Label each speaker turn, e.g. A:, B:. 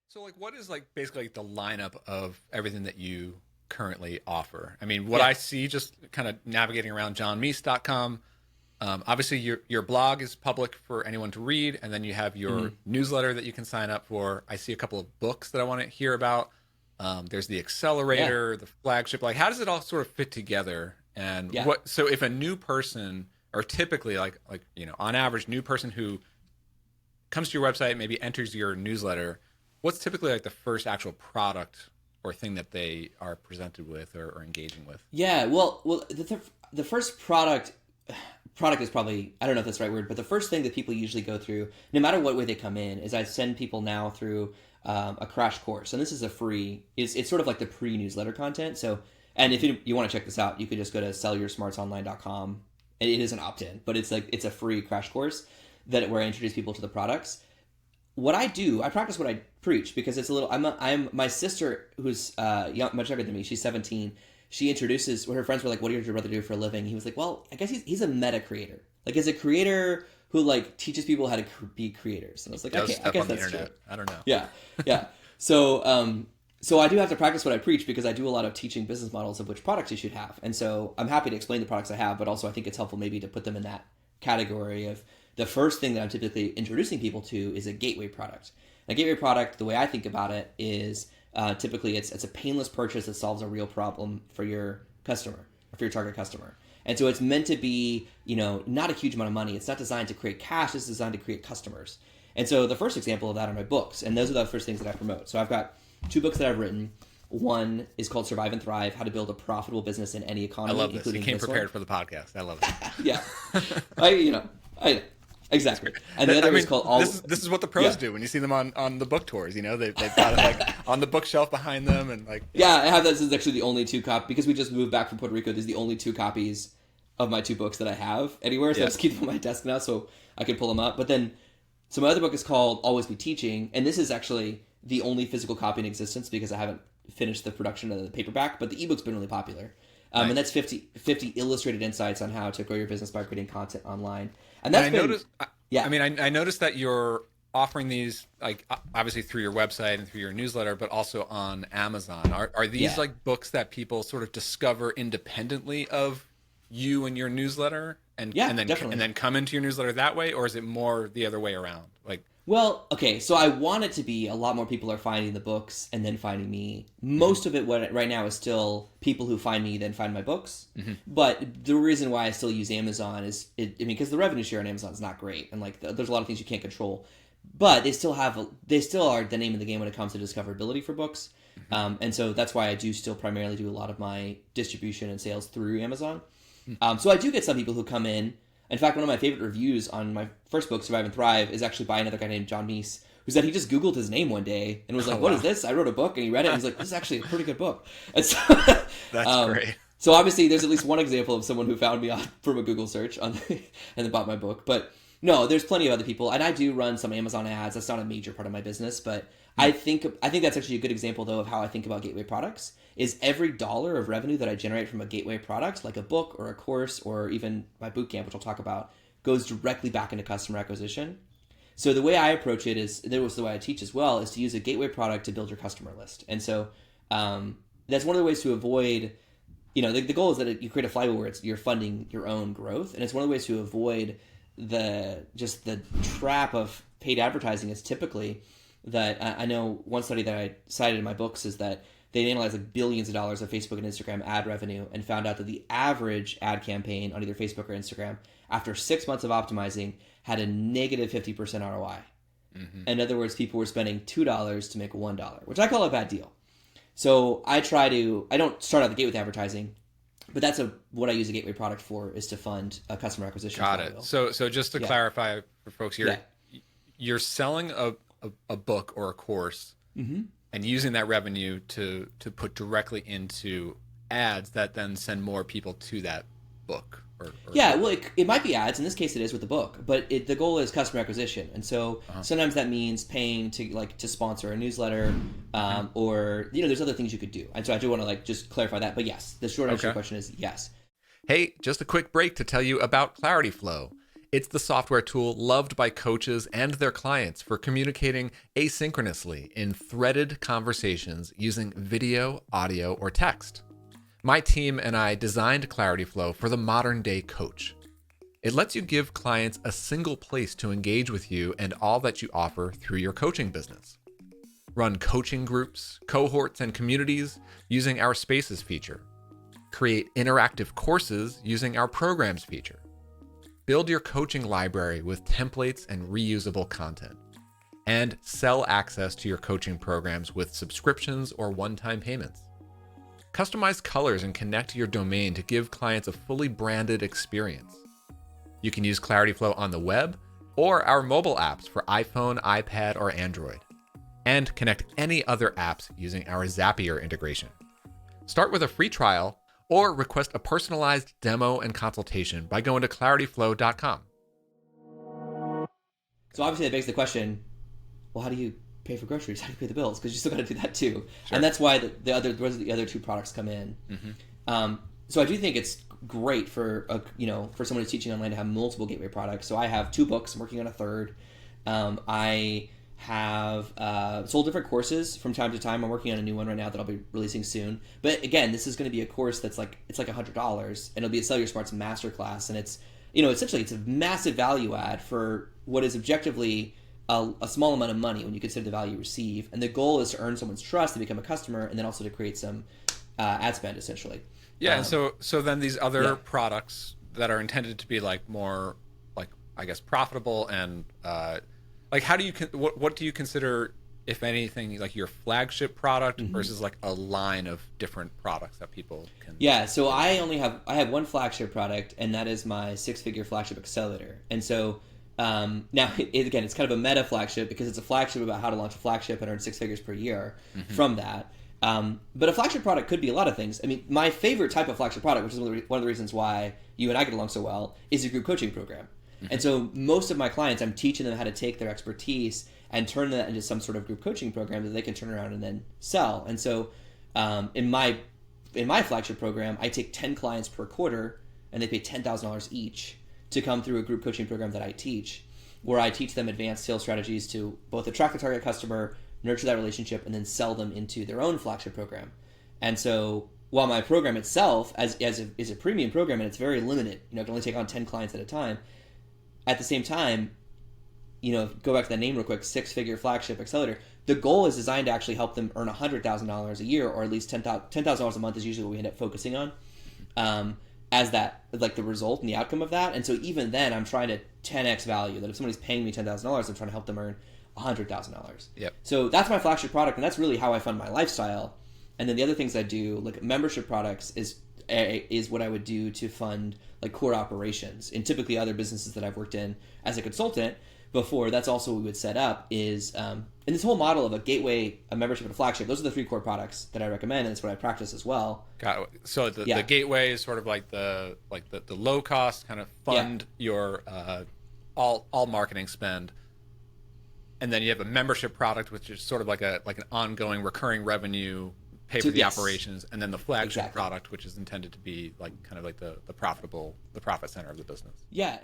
A: So like what is like basically like the lineup of everything that you currently offer? I mean, what
B: Yeah.
A: I see just kind of navigating around johnmeese.com, obviously your blog is public for anyone to read, and then you have your
B: Hmm.
A: newsletter that you can sign up for. I see a couple of books that I want to hear about. There's the
B: Yeah.
A: accelerator, the flagship. Like, how does it all sort of fit together? And
B: Yeah.
A: what? So, if a new person, or typically like on average, new person who comes to your website, maybe enters your newsletter, what's typically like the first actual product or thing that they are presented with or engaging with?
B: Yeah. Well, the first product is probably, I don't know if that's the right word, but the first thing that people usually go through, no matter what way they come in, is I send people now through a crash course, and this is a free. It's sort of like the pre-newsletter content. So, and if you want to check this out, you could just go to sellyoursmartsonline.com. It is an opt-in, but it's a free crash course where I introduce people to the products. What I do, I practice what I preach because it's a little. I'm my sister who's much younger than me. She's 17. She introduces when her friends were like, "What does your brother do for a living?" He was like, "Well, I guess he's a meta creator. Like, he's a creator who like teaches people how to be creators." And I was like,
A: Does
B: "Okay, I
A: stuff
B: guess
A: on the
B: that's true."
A: internet. I don't know.
B: Yeah, yeah. So I do have to practice what I preach because I do a lot of teaching business models of which products you should have, and so I'm happy to explain the products I have, but also I think it's helpful maybe to put them in that category of the first thing that I'm typically introducing people to is a gateway product. A gateway product, the way I think about it is typically it's a painless purchase that solves a real problem for your customer or for your target customer. And so it's meant to be, not a huge amount of money. It's not designed to create cash. It's designed to create customers. And so the first example of that are my books. And those are the first things that I promote. So I've got two books that I've written. One is called Survive and Thrive, How to Build a Profitable Business in Any
A: I
B: Economy,
A: love this. You
B: including
A: came
B: this
A: prepared
B: one.
A: for the podcast. I love it.
B: Yeah. I exactly. And the
A: I
B: other
A: mean,
B: is called All.
A: this is what the pros
B: Yeah.
A: do when you see them on the book tours. They've got it like on the bookshelf behind them, and like
B: Yeah, I have that. This is actually the only two copies because we just moved back from Puerto Rico. These are the only two copies of my two books that I have anywhere. So I
A: yeah,
B: just keep them on my desk now so I can pull them up. But then, so my other book is called Always Be Teaching, and this is actually the only physical copy in existence because I haven't finished the production of the paperback. But the ebook's been really popular,
A: nice.
B: and that's 50 illustrated insights on how to grow your business by creating content online. And
A: And
B: that's
A: I
B: been
A: noticed.
B: yeah.
A: I noticed that you're offering these like obviously through your website and through your newsletter, but also on Amazon. Are these
B: Yeah.
A: like books that people sort of discover independently of you and your newsletter, and
B: Yeah,
A: and
B: definitely.
A: then come into your newsletter that way, or is it more the other way around? Like,
B: Well, okay, so I want it to be a lot more people are finding the books and then finding me.
A: mhm,
B: Most of it right now is still people who find me then find my books.
A: mhm,
B: But the reason why I still use Amazon because the revenue share on Amazon is not great, and like there's a lot of things you can't control. But they still are the name of the game when it comes to discoverability for books.
A: mhm,
B: And so that's why I do still primarily do a lot of my distribution and sales through Amazon.
A: mhm.
B: So I do get some people who come in. In fact, one of my favorite reviews on my first book, Survive and Thrive, is actually by another guy named John Meese, who said he just Googled his name one day and was
A: Oh
B: like, "What is
A: wow,
B: this?" I wrote a book, and he read it, and he's like, "This is actually a pretty good book." And so,
A: that's
B: um,
A: great.
B: so obviously, there's at least one example of someone who found me from a Google search and then bought my book. But no, there's plenty of other people, and I do run some Amazon ads. That's not a major part of my business, but I think that's actually a good example though of how I think about gateway products. Is every dollar of revenue that I generate from a gateway product, like a book or a course or even my bootcamp, which I'll talk about, goes directly back into customer acquisition. So the way I approach it is, that was the way I teach as well, is to use a gateway product to build your customer list. And so that's one of the ways to avoid, the goal is that you create a flywheel where you're funding your own growth, and it's one of the ways to avoid the trap of paid advertising. Is typically that I know one study that I cited in my books is that they analyzed like billions of dollars of Facebook and Instagram ad revenue and found out that the average ad campaign on either Facebook or Instagram after 6 months of optimizing had a negative 50% ROI.
A: Hmm.
B: In other words, people were spending $2 to make $1, which I call a bad deal. So I don't start out the gate with advertising, but that's what I use a gateway product for, is to fund a customer acquisition
A: Got it.
B: flywheel.
A: So just to
B: Yeah.
A: clarify for folks
B: Yeah.
A: here, you're selling a book or a course
B: Mm-hmm.
A: and using that revenue to put directly into ads that then send more people to that book or
B: Yeah, well, it might be ads. In this case, it is with the book, but the goal is customer acquisition, and so
A: uh-huh.
B: sometimes that means paying to sponsor a newsletter,
A: Okay.
B: or there's other things you could do. And so I do want to just clarify that. But yes, the short answer to your
A: Okay.
B: question is yes.
A: Hey, just a quick break to tell you about Clarityflow. It's the software tool loved by coaches and their clients for communicating asynchronously in threaded conversations using video, audio, or text. My team and I designed Clarityflow for the modern day coach. It lets you give clients a single place to engage with you and all that you offer through your coaching business. Run coaching groups, cohorts, and communities using our Spaces feature. Create interactive courses using our Programs feature. Build your coaching library with templates and reusable content. And sell access to your coaching programs with subscriptions or one-time payments. Customize colors and connect your domain to give clients a fully branded experience. You can use Clarityflow on the web or our mobile apps for iPhone, iPad, or Android. And connect any other apps using our Zapier integration. Start with a free trial or request a personalized demo and consultation by going to clarityflow.com.
B: So obviously that begs the question, well, how do you pay for groceries? How do you pay the bills? Because you still got to do that too. Sure. And that's why the other two products come in. Mm-hmm. So I do think it's great for for someone who's teaching online to have multiple gateway products. So I have 2 books. I'm working on a third. I have sold different courses from time to time. I'm working on a new one right now that I'll be releasing soon. But again, this is going to be a course that's like $100, and it'll be a Sell Your Smarts masterclass, and it's essentially it's a massive value add for what is objectively a small amount of money when you consider the value you receive. And the goal is to earn someone's trust to become a customer, and then also to create some ad spend essentially.
A: Yeah, and so then these other products that are intended to be like more like I guess profitable and like how do you what do you consider, if anything, like your flagship product versus like a line of different products that people can?
B: Yeah, so I have one flagship product, and that is my Six-Figure Flagship Accelerator. And so now again, it's kind of a meta flagship because it's a flagship about how to launch a flagship and earn 6 figures per year from that. But a flagship product could be a lot of things. I mean, my favorite type of flagship product, which is one of the reasons why you and I get along so well, is a group coaching program. And so most of my clients, I'm teaching them how to take their expertise and turn that into some sort of group coaching program that they can turn around and then sell. And so in my flagship program, I take 10 clients per quarter, and they pay $10,000 each to come through a group coaching program that I teach, where I teach them advanced sales strategies to both attract the target customer, nurture that relationship, and then sell them into their own flagship program. And so while my program itself is a premium program and it's very limited, I can only take on 10 clients at a time, at the same time, go back to that name real quick, Six-Figure Flagship Accelerator, the goal is designed to actually help them earn $100,000 a year, or at least $10,000 a month is usually what we end up focusing on as that, like the result and the outcome of that. And so even then, I'm trying to 10x value, that if somebody's paying me $10,000, I'm trying to help them earn $100,000.
A: Yep.
B: So that's my flagship product, and that's really how I fund my lifestyle. And then the other things I do, like membership products, is what I would do to fund like core operations. And typically other businesses that I've worked in as a consultant before, that's also what we would set up is, and this whole model of a gateway, a membership, and a flagship, those are the 3 core products that I recommend, and that's what I practice as well.
A: Got it. So the gateway is sort of like the low cost kind of fund your all marketing spend. And then you have a membership product, which is sort of like an ongoing recurring revenue, pay for the operations, and then the flagship product, which is intended to be like kind of like the profit center of the business.
B: Yeah.